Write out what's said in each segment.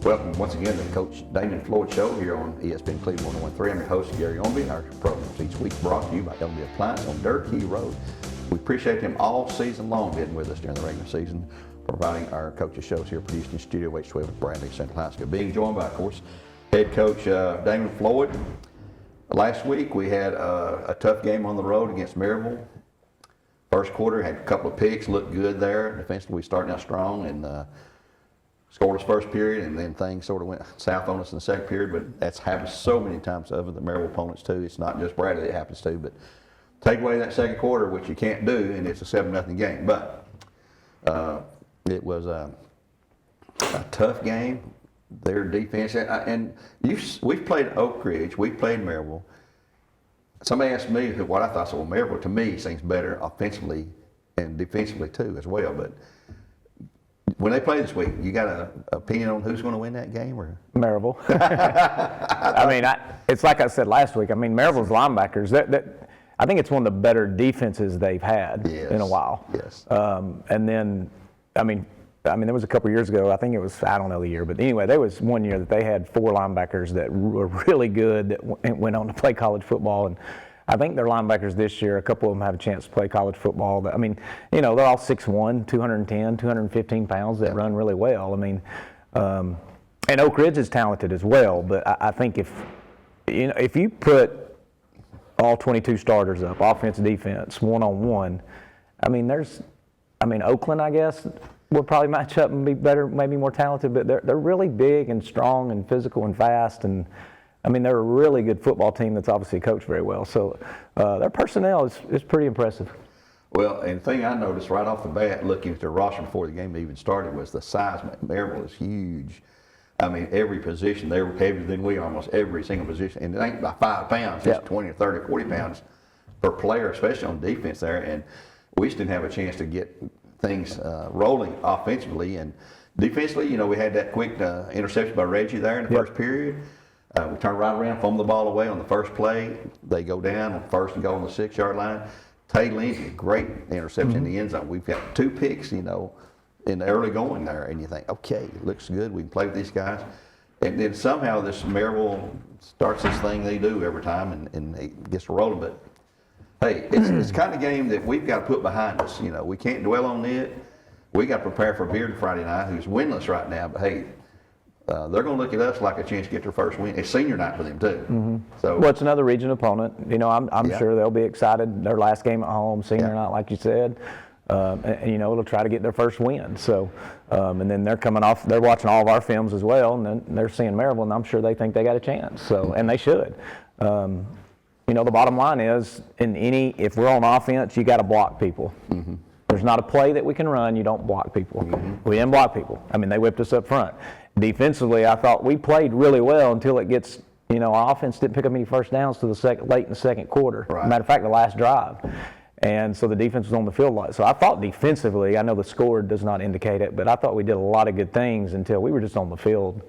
Welcome once again to the Coach Damon Floyd Show here on ESPN Cleveland 101.3. I'm your host, Gary Ownbey. Our program each week brought to you by Ownbey Appliance on Dirt Key Road. We appreciate them all season long being with us during the regular season, providing our coaches shows here produced in Studio H12 with Bradley Central High School. Being joined by, of course, head coach Damon Floyd. Last week we had a tough game on the road against Maryville. First quarter, had a couple of picks, looked good there. Defensively, we started out strong and scored us first period, and then things sort of went south on us in the second period. But that's happened so many times to other the Maryville opponents too. It's not just Bradley it happens to. But take away that second quarter, which you can't do, and it's a 7-0 game. But it was a tough game. Their defense, and we've played Oak Ridge, we've played Maryville. Somebody asked me what I thought. So, well, Maryville to me seems better offensively and defensively too as well. But when they play this week, you got an opinion on who's going to win that game? Or Maryville. I mean, it's like I said last week. I mean, Maryville's linebackers. I think it's one of the better defenses they've had in a while. Yes. And then, I mean, there was a couple years ago. I think it was, I don't know the year, but anyway, there was one year that they had 4 linebackers that were really good that went on to play college football. And I think their linebackers this year, a couple of them have a chance to play college football. I mean, you know, they're all 6'1", 210, 215 pounds that run really well. I mean, and Oak Ridge is talented as well. But I think if you put all 22 starters up, offense, defense, one-on-one, I mean, Oakland, I guess, will probably match up and be better, maybe more talented, but they're really big and strong and physical and fast, and I mean, they're a really good football team that's obviously coached very well. So their personnel is pretty impressive. Well, and the thing I noticed right off the bat, looking at their roster before the game even started, was the size. Maryville is huge. I mean, every position, they were heavier than we, almost every single position, and it ain't by 5 pounds, it's 20 or 30 or 40 pounds per player, especially on defense there, and we just didn't have a chance to get things rolling offensively. And defensively, you know, we had that quick interception by Reggie there in the first period. We turned right around, fumbled the ball away on the first play. They go down on first and goal on the 6-yard line. Tay Lindsay, great interception in the end zone. We've got 2 picks, you know, in the early going there, and you think, okay, it looks good. We can play with these guys. And then somehow this Maryville starts this thing they do every time and it gets rolling. But hey, it's the kind of game that we've got to put behind us. You know, we can't dwell on it. We got to prepare for Bearden Friday night, who's winless right now. But hey, they're going to look at us like a chance to get their first win. It's senior night for them too. So, well, it's another region opponent. You know, I'm sure they'll be excited. Their last game at home, senior night, like you said. And you know, it'll try to get their first win. So, and then they're coming off. They're watching all of our films as well, and then they're seeing Maryville, and I'm sure they think they got a chance. So, and they should. You know, the bottom line is, if we're on offense, you got to block people. There's not a play that we can run, you don't block people. We didn't block people. I mean, they whipped us up front. Defensively, I thought we played really well until it gets, you know, our offense didn't pick up any first downs till late in the second quarter. Right. Matter of fact, the last drive. And so the defense was on the field a lot. So I thought defensively, I know the score does not indicate it, but I thought we did a lot of good things until we were just on the field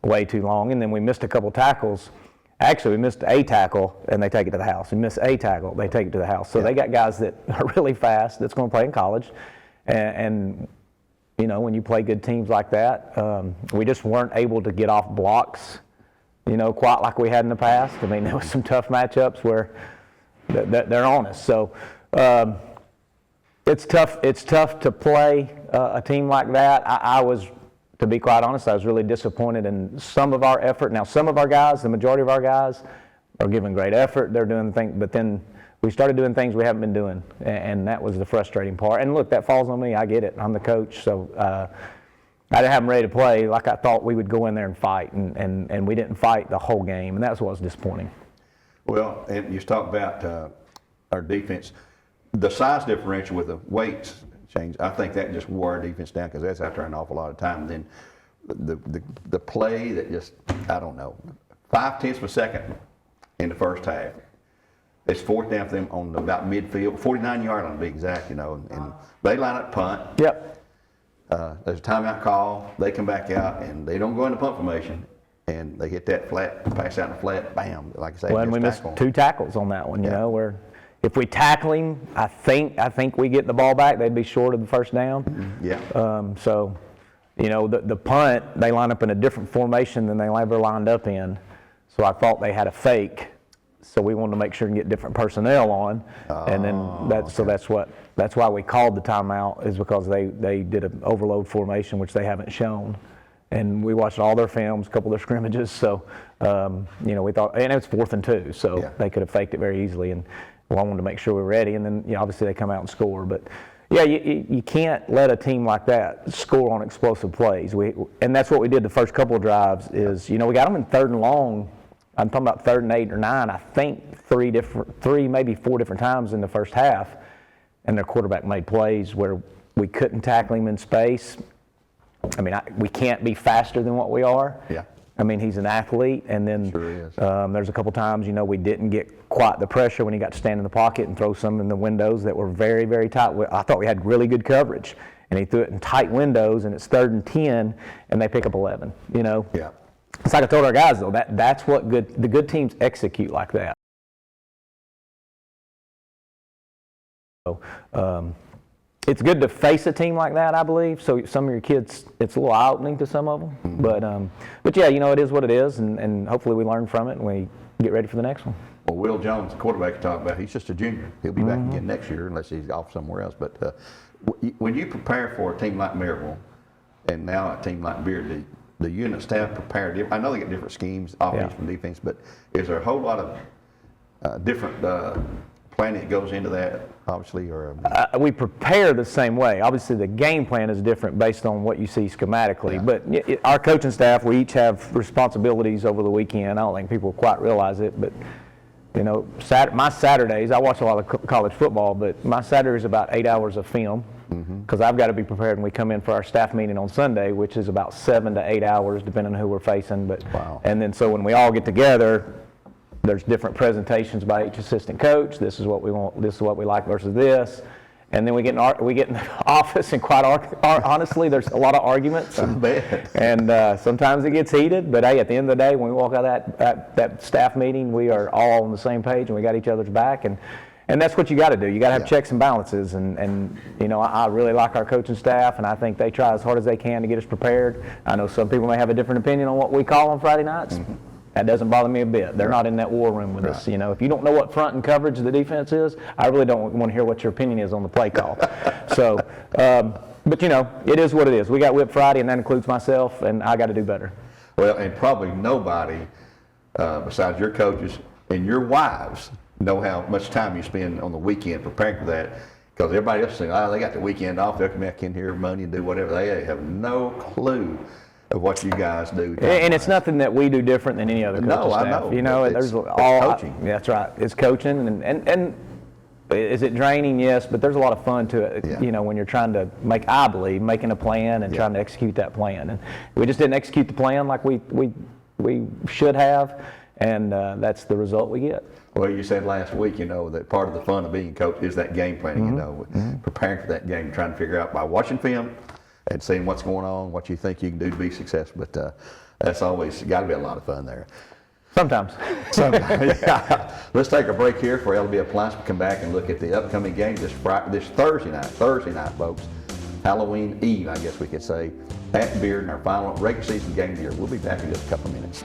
way too long. And then we missed a couple tackles. Actually, we missed a tackle, and they take it to the house. We missed a tackle, they take it to the house. So they got guys that are really fast that's going to play in college. And you know, when you play good teams like that, we just weren't able to get off blocks, you know, quite like we had in the past. I mean, there was some tough matchups where they're on us. So it's tough to play a team like that. I was, to be quite honest, I was really disappointed in some of our effort. Now, some of our guys, the majority of our guys, are giving great effort. They're doing things, but then we started doing things we haven't been doing, and that was the frustrating part. And look, that falls on me. I get it. I'm the coach, so I didn't have them ready to play like I thought we would go in there and fight, and we didn't fight the whole game, and that's what was disappointing. Well, and you talk about our defense, the size differential with the weights change. I think that just wore our defense down because that's after an awful lot of time. And then the play that just, I don't know, 0.5 of a second in the first half. It's 4th down for them on about midfield, 49-yard line to be exact, you know, and they line up punt. Yep. There's a timeout call. They come back out, and they don't go into punt formation, and they hit that flat, pass out in the flat, bam, like I say. Well, and we missed 2 tackles on that one, you know, where if we tackle him, I think we get the ball back. They'd be short of the first down. Yeah. So you know, the punt, they line up in a different formation than they ever lined up in. So I thought they had a fake. So we wanted to make sure and get different personnel on. And then so that's why we called the timeout, is because they did an overload formation, which they haven't shown. And we watched all their films, a couple of their scrimmages. So, you know, we thought, and it was 4th and 2, so they could have faked it very easily. And I wanted to make sure we were ready. And then, you know, obviously they come out and score. But yeah, you can't let a team like that score on explosive plays. And that's what we did the first couple of drives is, you know, we got them in 3rd and long. I'm talking about 3rd and 8 or 9, I think three, maybe 4 different times in the first half. And their quarterback made plays where we couldn't tackle him in space. I mean, we can't be faster than what we are. Yeah. I mean, he's an athlete. And then there's a couple times, you know, we didn't get quite the pressure when he got to stand in the pocket and throw some in the windows that were very, very tight. I thought we had really good coverage. And he threw it in tight windows, and it's 3rd and 10, and they pick up 11, you know. Yeah. It's like I told our guys, though, that's what the good teams execute like that. So, it's good to face a team like that, I believe. So some of your kids, it's a little eye-opening to some of them. Mm-hmm. But yeah, you know, it is what it is, and hopefully we learn from it and we get ready for the next one. Well, Will Jones, the quarterback, you talk about, he's just a junior. He'll be back again next year unless he's off somewhere else. But when you prepare for a team like Maryville and now a team like Bearden, the unit staff prepare. I know they get different schemes, offense and defense, but is there a whole lot of different planning that goes into that, obviously? Or we prepare the same way. Obviously, the game plan is different based on what you see schematically. But our coaching staff, we each have responsibilities over the weekend. I don't think people quite realize it, but you know, my Saturdays, I watch a lot of college football, but my Saturday is about 8 hours of film because I've got to be prepared when we come in for our staff meeting on Sunday, which is about 7 to 8 hours, depending on who we're facing. But and then so when we all get together, there's different presentations by each assistant coach. This is what we want. This is what we like versus this. And then we get in the office, and quite honestly, there's a lot of arguments. And sometimes it gets heated. But hey, at the end of the day, when we walk out of that staff meeting, we are all on the same page, and we got each other's back. And that's what you got to do. You got to have checks and balances. And you know, I really like our coaching staff, and I think they try as hard as they can to get us prepared. I know some people may have a different opinion on what we call on Friday nights. That doesn't bother me a bit. They're not in that war room with us. You know, if you don't know what front and coverage of the defense is, I really don't want to hear what your opinion is on the play call. So, but you know, it is what it is. We got whipped Friday, and that includes myself, and I got to do better. Well, and probably nobody besides your coaches and your wives know how much time you spend on the weekend preparing for that. Because everybody else thinks, they got the weekend off. They'll come back in here Monday and do whatever. They have no clue of what you guys do. And it's nothing that we do different than any other coaching staff. I know. You know, there's coaching. That's right. It's coaching, and is it draining? Yes, but there's a lot of fun to it. You know, when you're trying to making a plan and trying to execute that plan. And we just didn't execute the plan like we should have, and that's the result we get. Well, you said last week, you know, that part of the fun of being a coach is that game planning. You know, preparing for that game, trying to figure out by watching film and seeing what's going on, what you think you can do to be successful. But that's always got to be a lot of fun there. Sometimes. Yeah. Let's take a break here for LB Appliance. We'll come back and look at the upcoming game this Thursday night, folks. Halloween Eve, I guess we could say, at Bearden, our final regular season game of the year. We'll be back in just a couple of minutes.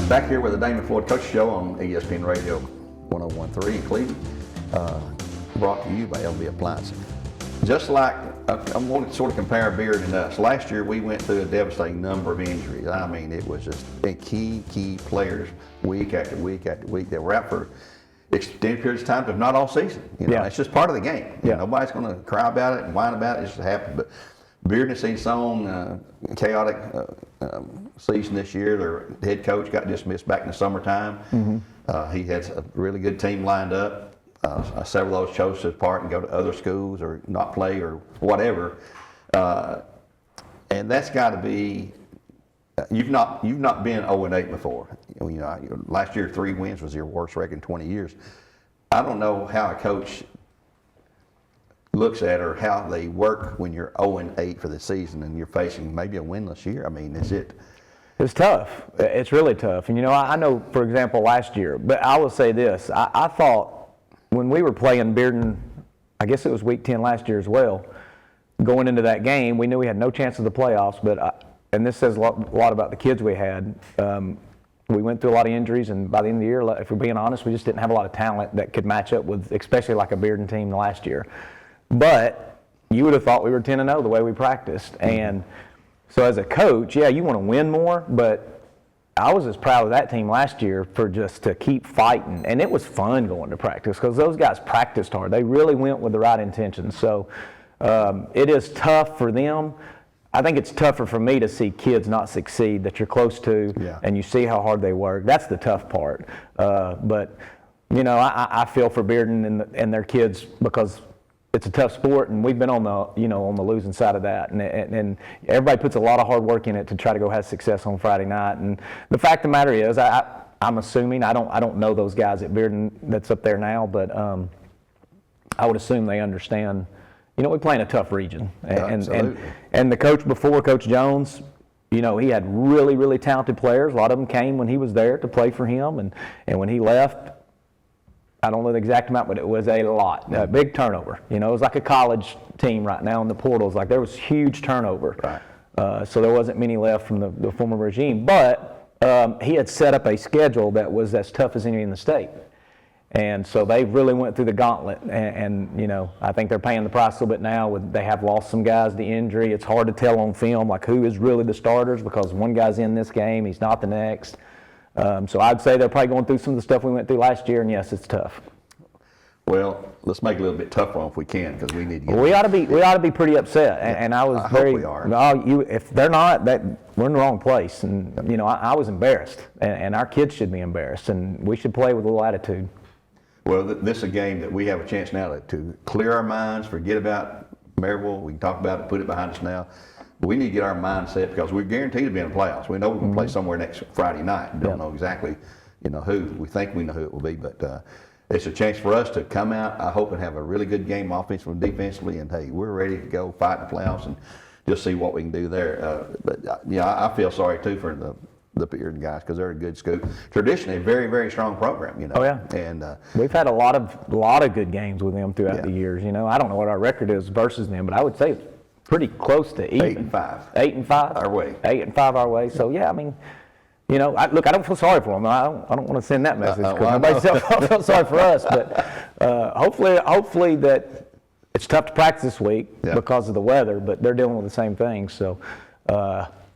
Back here with the Damon Floyd Coach Show on ESPN Radio 101.3 in Cleveland, brought to you by LB Appliance. Just like, I'm going to sort of compare Bearden and us. Last year we went through a devastating number of injuries. I mean, it was just key players week after week after week that were out for extended periods of time, if not all season. You know, it's just part of the game. You know, nobody's going to cry about it and whine about it. It just happened. But Bearden has seen its own chaotic season this year. Their head coach got dismissed back in the summertime. He had a really good team lined up. Several of those chose to depart and go to other schools or not play or whatever. And that's got to be. You've not been 0-8 before. Last year 3 wins was your worst record in 20 years. I don't know how a coach looks at or how they work when you're 0-8 for the season and you're facing maybe a winless year. I mean, is it? It's tough. It's really tough. And I know, for example, last year, but I will say this. I thought when we were playing Bearden, I guess it was week 10 last year as well, going into that game, we knew we had no chance of the playoffs, but and this says a lot about the kids we had. We went through a lot of injuries, and by the end of the year, if we're being honest, we just didn't have a lot of talent that could match up with, especially like a Bearden team last year. But you would have thought we were 10-0 the way we practiced. And so as a coach, yeah, you want to win more, but I was as proud of that team last year for just to keep fighting. And it was fun going to practice because those guys practiced hard. They really went with the right intentions. So it is tough for them. I think it's tougher for me to see kids not succeed that you're close to, and you see how hard they work. That's the tough part. But I feel for Bearden and their kids because it's a tough sport, and we've been on the losing side of that. And everybody puts a lot of hard work in it to try to go have success on Friday night. And the fact of the matter is, I'm assuming I don't know those guys at Bearden that's up there now, but I would assume they understand. We play in a tough region, and the coach before, Coach Jones, he had really, really talented players. A lot of them came when he was there to play for him, and when he left, I don't know the exact amount, but it was a lot, a big turnover. It was like a college team right now in the portals. Like there was huge turnover, right. So there wasn't many left from the former regime. But he had set up a schedule that was as tough as any in the state. And so they really went through the gauntlet, and I think they're paying the price a little bit now. They have lost some guys to injury. It's hard to tell on film like who is really the starters because one guy's in this game, he's not the next. So I'd say they're probably going through some of the stuff we went through last year, and yes, it's tough. Well, let's make it a little bit tougher on if we can, because we need to get. We ought to be pretty upset, and I was hope we are. If they're not, we're in the wrong place, and I was embarrassed, and our kids should be embarrassed, and we should play with a little attitude. Well, this is a game that we have a chance now to clear our minds, forget about Maryville. We can talk about it, put it behind us now. But we need to get our mindset because we're guaranteed to be in the playoffs. We know we're going to play somewhere next Friday night. Don't know exactly, who. We think we know who it will be, but it's a chance for us to come out, I hope, and have a really good game offensively and defensively. And hey, we're ready to go fight in the playoffs and just see what we can do there. But I feel sorry too for the Bearden guys because they're a good school. Traditionally, a very, very strong program. Oh yeah. And we've had a lot of good games with them throughout the years. I don't know what our record is versus them, but I would say it's pretty close to even. 8-5. 8-5 our way. 8-5 our way. So yeah, I mean, I don't feel sorry for them. I don't want to send that message because nobody feels sorry for us. But hopefully that it's tough to practice this week because of the weather, but they're dealing with the same thing. So.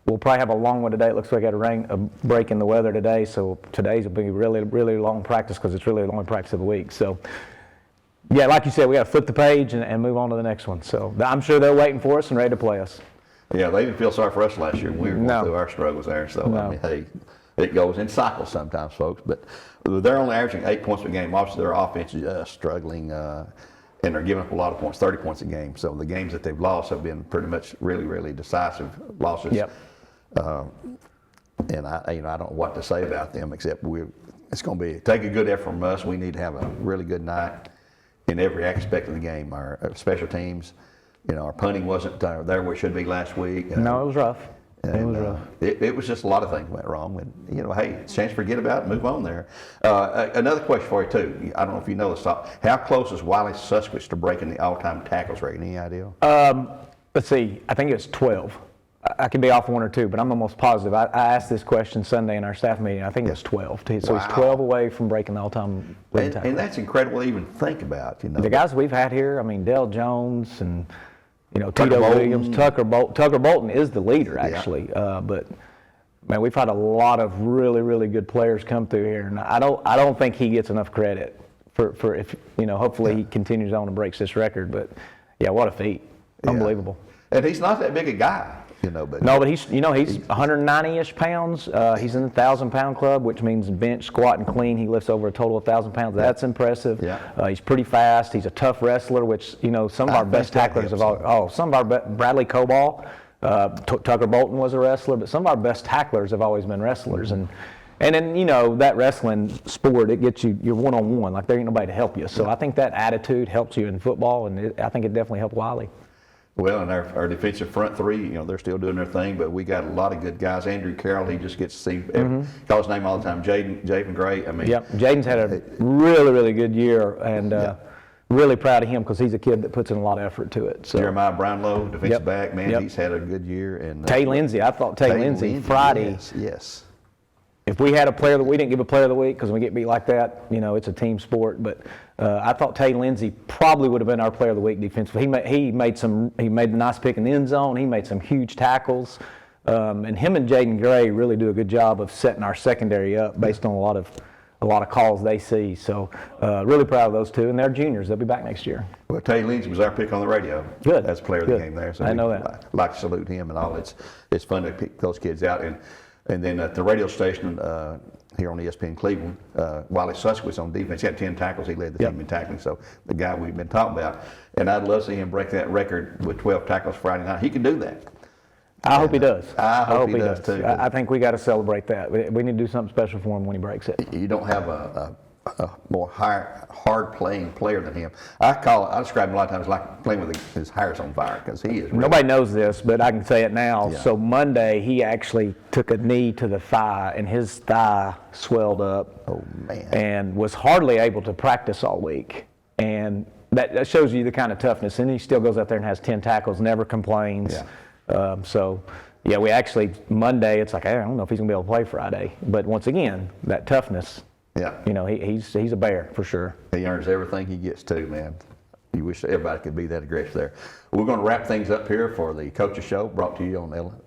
We'll probably have a long one today. It looks like we got a break in the weather today, so today's will be really, really long practice because it's really the only practice of the week. So, yeah, like you said, we got to flip the page and move on to the next one. So I'm sure they're waiting for us and ready to play us. Yeah, they didn't feel sorry for us last year when we were going through our struggles there. So, I mean, hey, it goes in cycles sometimes, folks. But they're only averaging 8 points a game. Obviously, their offense is struggling. And they're giving up a lot of points, 30 points a game. So the games that they've lost have been pretty much really, really decisive losses. Yep. And I don't know what to say about them except it's going to take a good effort from us. We need to have a really good night in every aspect of the game. Our special teams, our punting wasn't there where it should be last week. No, it was rough. It was just a lot of things went wrong. And, hey, it's a chance to forget about it, move on there. Another question for you, too. I don't know if you know this. How close is Wiley Susquich to breaking the all-time tackles rate? Any idea? Let's see. I think it's 12. I can be off one or two, but I'm almost positive. I asked this question Sunday in our staff meeting. I think it's 12. So he's 12 away from breaking the all-time tackle. And that's incredible to even think about. The guys we've had here, I mean, Dale Jones and Tito Williams, Tucker Bolton is the leader actually. But man, we've had a lot of really, really good players come through here, and I don't think he gets enough credit for if hopefully he continues on and breaks this record. But yeah, what a feat! Unbelievable. And he's not that big a guy. But he's 190-ish pounds. He's in the 1,000-pound club, which means bench, squat, and clean. He lifts over a total of 1,000 pounds. That's impressive. Yeah. He's pretty fast. He's a tough wrestler, which some of our best tacklers of all. Some of our Bradley Coball, Tucker Bolton was a wrestler, but some of our best tacklers have always been wrestlers. And then, you know, that wrestling sport, it gets you, you're one-on-one, like there ain't nobody to help you. So I think that attitude helps you in football, and I think it definitely helped Wiley. Well, and our defensive front three, you know, they're still doing their thing, but we got a lot of good guys. Andrew Carroll, he just gets to see, call his name all the time. Jaden Gray, I mean. Yep, Jaden's had a really, really good year, and really proud of him because he's a kid that puts in a lot of effort to it. So. Jeremiah Brownlow, defensive back, man, he's had a good year. And Tay Lindsay, I thought Tay Lindsay Friday. Yes. If we had a player that we didn't give a player of the week because when we get beat like that, you know, it's a team sport. But I thought Tay Lindsay probably would have been our player of the week defensively. He made the nice pick in the end zone. He made some huge tackles, and him and Jaden Gray really do a good job of setting our secondary up based on a lot of calls they see. So really proud of those two, and they're juniors. They'll be back next year. Well, Tay Lindsay was our pick on the radio. Good. As player of the game there. So I know that. Like to salute him and all. It's fun to pick those kids out. And then at the radio station here on ESPN Cleveland, Wiley Suskowitz on defense. He had 10 tackles. He led the team in tackling. So the guy we've been talking about. And I'd love to see him break that record with 12 tackles Friday night. He can do that. I hope he does. I hope he does too. I think we got to celebrate that. We need to do something special for him when he breaks it. You don't have a more hard-playing player than him. I describe him a lot of times like playing with his hair's on fire because he is. Nobody knows this, but I can say it now. Yeah. So Monday, he actually took a knee to the thigh, and his thigh swelled up. Oh, man. And was hardly able to practice all week. And that shows you the kind of toughness. And he still goes out there and has 10 tackles, never complains. Yeah. We actually, Monday, it's like, I don't know if he's going to be able to play Friday. But once again, that toughness. Yeah. You know, he's a bear for sure. He earns everything he gets too, man. You wish everybody could be that aggressive there. We're going to wrap things up here for the Coaches Show, brought to you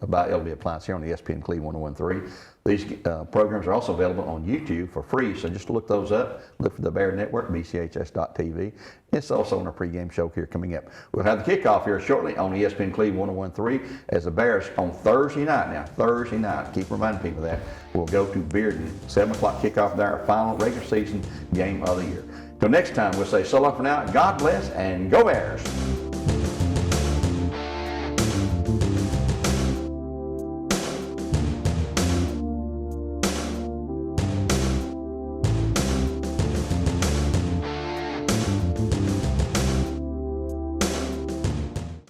by LB Appliance here on ESPN Cleveland 1013. These programs are also available on YouTube for free, so just look those up. Look for the Bear Network, BCHS.TV. It's also on our pregame show here coming up. We'll have the kickoff here shortly on ESPN Cleveland 1013 as the Bears on Thursday night. Now, Thursday night, keep reminding people that, we'll go to Bearden, 7 o'clock kickoff there, our final regular season game of the year. Till next time, we'll say so long for now. God bless and go Bears.